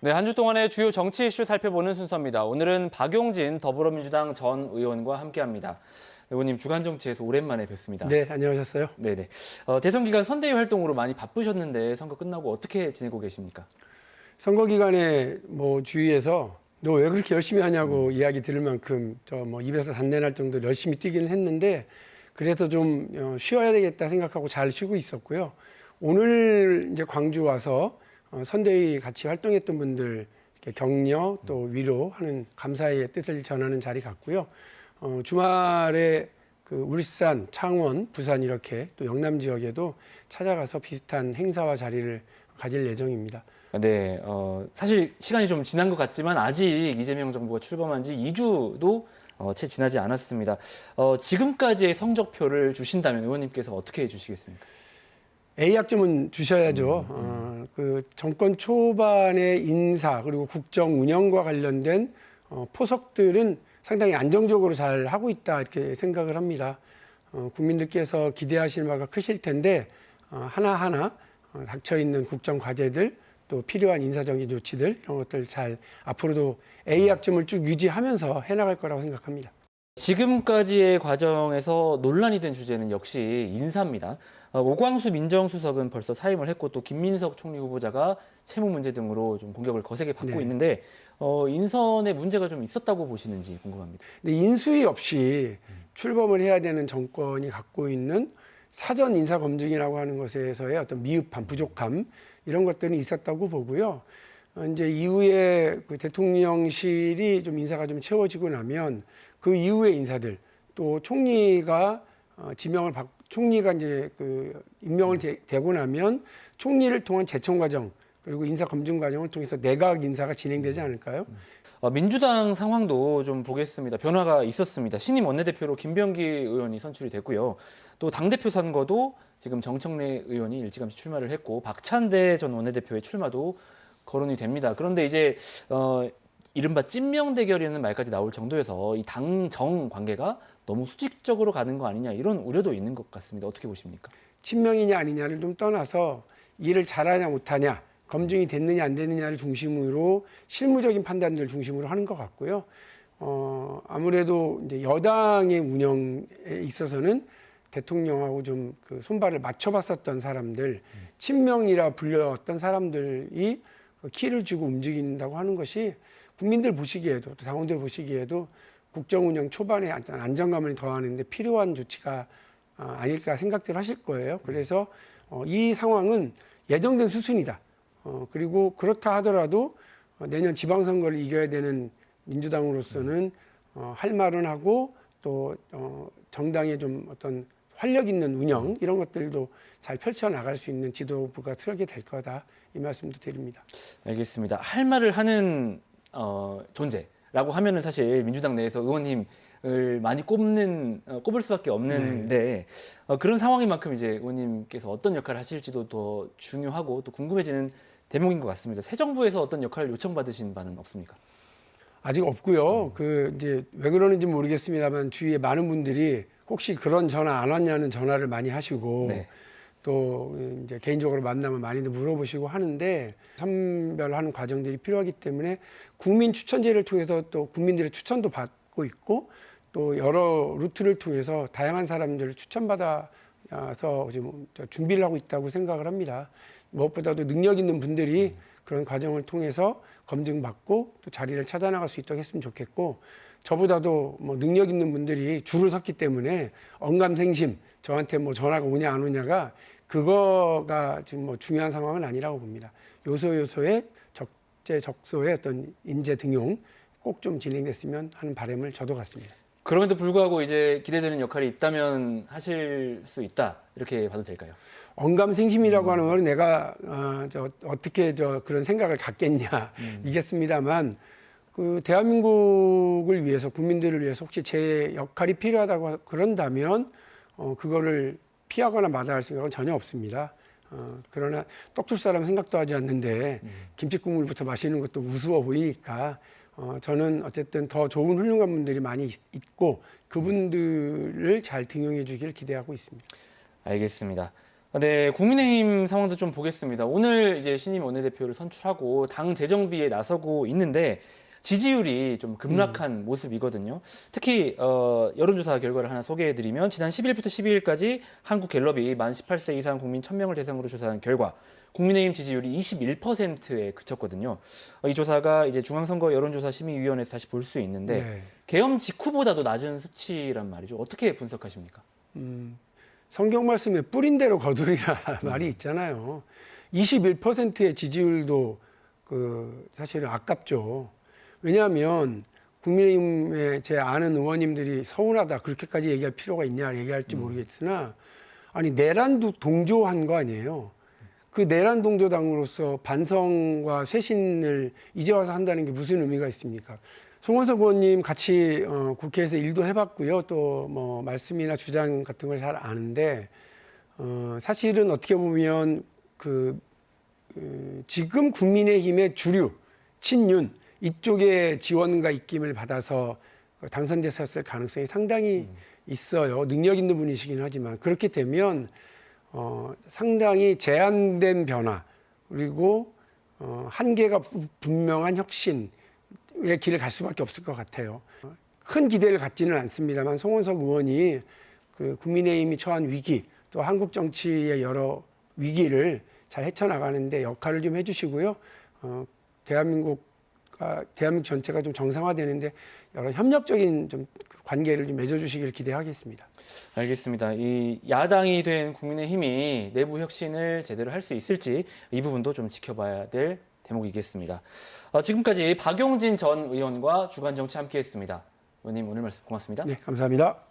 네, 한 주 동안의 주요 정치 이슈 살펴보는 순서입니다. 오늘은 박용진 더불어민주당 전 의원과 함께합니다. 의원님, 주간 정치에서 오랜만에 뵙습니다. 네, 안녕하셨어요. 네네. 대선 기간 선대위 활동으로 많이 바쁘셨는데 선거 끝나고 어떻게 지내고 계십니까? 선거 기간에 주위에서 너 왜 그렇게 열심히 하냐고 이야기 들을 만큼 입에서 단내 날 정도로 열심히 뛰기는 했는데 그래서 좀 쉬어야 되겠다 생각하고 잘 쉬고 있었고요. 오늘 이제 광주 와서 선대위 같이 활동했던 분들 이렇게 격려 또 위로하는 감사의 뜻을 전하는 자리 같고요. 주말에 그 울산, 창원, 부산 이렇게 또 영남 지역에도 찾아가서 비슷한 행사와 자리를 가질 예정입니다. 네, 사실 시간이 좀 지난 것 같지만 아직 이재명 정부가 출범한 지 2주도 채 지나지 않았습니다. 지금까지의 성적표를 주신다면 의원님께서 어떻게 해주시겠습니까? A학점은 주셔야죠. 그 정권 초반의 인사 그리고 국정 운영과 관련된 포석들은 상당히 안정적으로 잘 하고 있다 이렇게 생각을 합니다. 국민들께서 기대하실 바가 크실 텐데 하나하나 닥쳐 있는 국정 과제들 또 필요한 인사적인 조치들 이런 것들 잘 앞으로도 A학점을 쭉 유지하면서 해나갈 거라고 생각합니다. 지금까지의 과정에서 논란이 된 주제는 역시 인사입니다. 오광수 민정수석은 벌써 사임을 했고 또 김민석 총리 후보자가 채무 문제 등으로 좀 공격을 거세게 받고 네. 있는데 인선에 문제가 좀 있었다고 보시는지 궁금합니다. 근데 인수위 없이 출범을 해야 되는 정권이 갖고 있는 사전 인사 검증이라고 하는 것에서의 어떤 미흡함, 부족함 이런 것들은 있었다고 보고요. 이제 이후에 그 대통령실이 좀 인사가 좀 채워지고 나면 그 이후의 인사들 또 총리가 지명을 받고 총리가 이제 그 임명을 되고 나면 총리를 통한 제청 과정 그리고 인사 검증 과정을 통해서 내각 인사가 진행되지 않을까요? 민주당 상황도 좀 보겠습니다. 변화가 있었습니다. 신임 원내대표로 김병기 의원이 선출이 됐고요. 또 당대표 선거도 지금 정청래 의원이 일찌감치 출마를 했고 박찬대 전 원내대표의 출마도 거론이 됩니다. 그런데 이제 이른바 찐명 대결이라는 말까지 나올 정도여서 이 당정 관계가 너무 수직적으로 가는 거 아니냐 이런 우려도 있는 것 같습니다. 어떻게 보십니까? 친명이냐 아니냐를 좀 떠나서 일을 잘하냐 못하냐 검증이 됐느냐 안 됐느냐를 중심으로 실무적인 판단들 중심으로 하는 것 같고요. 아무래도 이제 여당의 운영에 있어서는 대통령하고 좀 그 손발을 맞춰봤었던 사람들, 친명이라 불렸던 사람들이 키를 쥐고 움직인다고 하는 것이 국민들 보시기에도 또 당원들 보시기에도 국정 운영 초반에 안정감을 더하는데 필요한 조치가 아닐까 생각들 하실 거예요. 그래서 이 상황은 예정된 수순이다. 그리고 그렇다 하더라도 내년 지방선거를 이겨야 되는 민주당으로서는 할 말은 하고 또 정당의 좀 어떤 활력 있는 운영 이런 것들도 잘 펼쳐나갈 수 있는 지도부가 서게 될 거다. 이 말씀도 드립니다. 알겠습니다. 할 말을 하는 존재라고 하면은 사실 민주당 내에서 의원님을 많이 꼽을 수밖에 없는데 그런 상황인 만큼 이제 의원님께서 어떤 역할을 하실지도 더 중요하고 또 궁금해지는 대목인 것 같습니다. 새 정부에서 어떤 역할을 요청받으신 바는 없습니까? 아직 없고요. 그 이제 왜 그러는지 모르겠습니다만 주위에 많은 분들이 혹시 그런 전화 안 왔냐는 전화를 많이 하시고 네. 또 이제 개인적으로 만나면 많이들 물어보시고 하는데 선별하는 과정들이 필요하기 때문에 국민 추천제를 통해서 또 국민들의 추천도 받고 있고 또 여러 루트를 통해서 다양한 사람들을 추천받아서 지금 준비를 하고 있다고 생각을 합니다. 무엇보다도 능력 있는 분들이 그런 과정을 통해서 검증받고 또 자리를 찾아나갈 수 있도록 했으면 좋겠고 저보다도 능력 있는 분들이 줄을 섰기 때문에 언감생심 저한테 전화가 오냐 안 오냐가 그거가 지금 중요한 상황은 아니라고 봅니다. 요소요소의 적재적소의 어떤 인재 등용 꼭 좀 진행됐으면 하는 바람을 저도 갖습니다. 그럼에도 불구하고 이제 기대되는 역할이 있다면 하실 수 있다 이렇게 봐도 될까요? 언감생심이라고 하는 건 내가 어떻게 그런 생각을 갖겠냐 이겠습니다만 그 대한민국을 위해서 국민들을 위해서 혹시 제 역할이 필요하다고 그런다면 그거를 피하거나 마다할 생각은 전혀 없습니다. 그러나 떡줄 사람 생각도 하지 않는데 김치국물부터 마시는 것도 우스워 보이니까 저는 어쨌든 더 좋은 훌륭한 분들이 많이 있고 그분들을 잘 등용해 주길 기대하고 있습니다. 알겠습니다. 네, 국민의힘 상황도 좀 보겠습니다. 오늘 이제 신임 원내대표를 선출하고 당 재정비에 나서고 있는데 지지율이 좀 급락한 모습이거든요. 특히 여론조사 결과를 하나 소개해드리면 지난 10일부터 12일까지 한국갤럽이 만 18세 이상 국민 1000명을 대상으로 조사한 결과 국민의힘 지지율이 21%에 그쳤거든요. 이 조사가 이제 중앙선거 여론조사 심의위원회에서 다시 볼 수 있는데 네. 계엄 직후보다도 낮은 수치란 말이죠. 어떻게 분석하십니까? 성경 말씀에 뿌린 대로 거두리라 말이 있잖아요. 21%의 지지율도 사실은 아깝죠. 왜냐하면 국민의힘의 제 아는 의원님들이 서운하다 그렇게까지 얘기할 필요가 있냐 얘기할지 모르겠으나 아니 내란 동조한 거 아니에요. 그 내란 동조당으로서 반성과 쇄신을 이제 와서 한다는 게 무슨 의미가 있습니까? 송원석 의원님 같이 국회에서 일도 해봤고요. 또 뭐 말씀이나 주장 같은 걸 잘 아는데 사실은 어떻게 보면 지금 국민의힘의 주류 친윤 이쪽의 지원과 입김을 받아서 당선됐었을 가능성이 상당히 있어요. 능력 있는 분이시긴 하지만 그렇게 되면 상당히 제한된 변화 그리고 한계가 분명한 혁신의 길을 갈 수밖에 없을 것 같아요. 큰 기대를 갖지는 않습니다만 송원석 의원이 국민의힘이 처한 위기 또 한국 정치의 여러 위기를 잘 헤쳐나가는데 역할을 좀 해주시고요. 대한민국 전체가 좀 정상화되는데 여러 협력적인 좀 관계를 좀 맺어주시길 기대하겠습니다. 알겠습니다. 이 야당이 된 국민의힘이 내부 혁신을 제대로 할 수 있을지 이 부분도 좀 지켜봐야 될 대목이겠습니다. 지금까지 박용진 전 의원과 주간 정치 함께했습니다. 의원님 오늘 말씀 고맙습니다. 네, 감사합니다.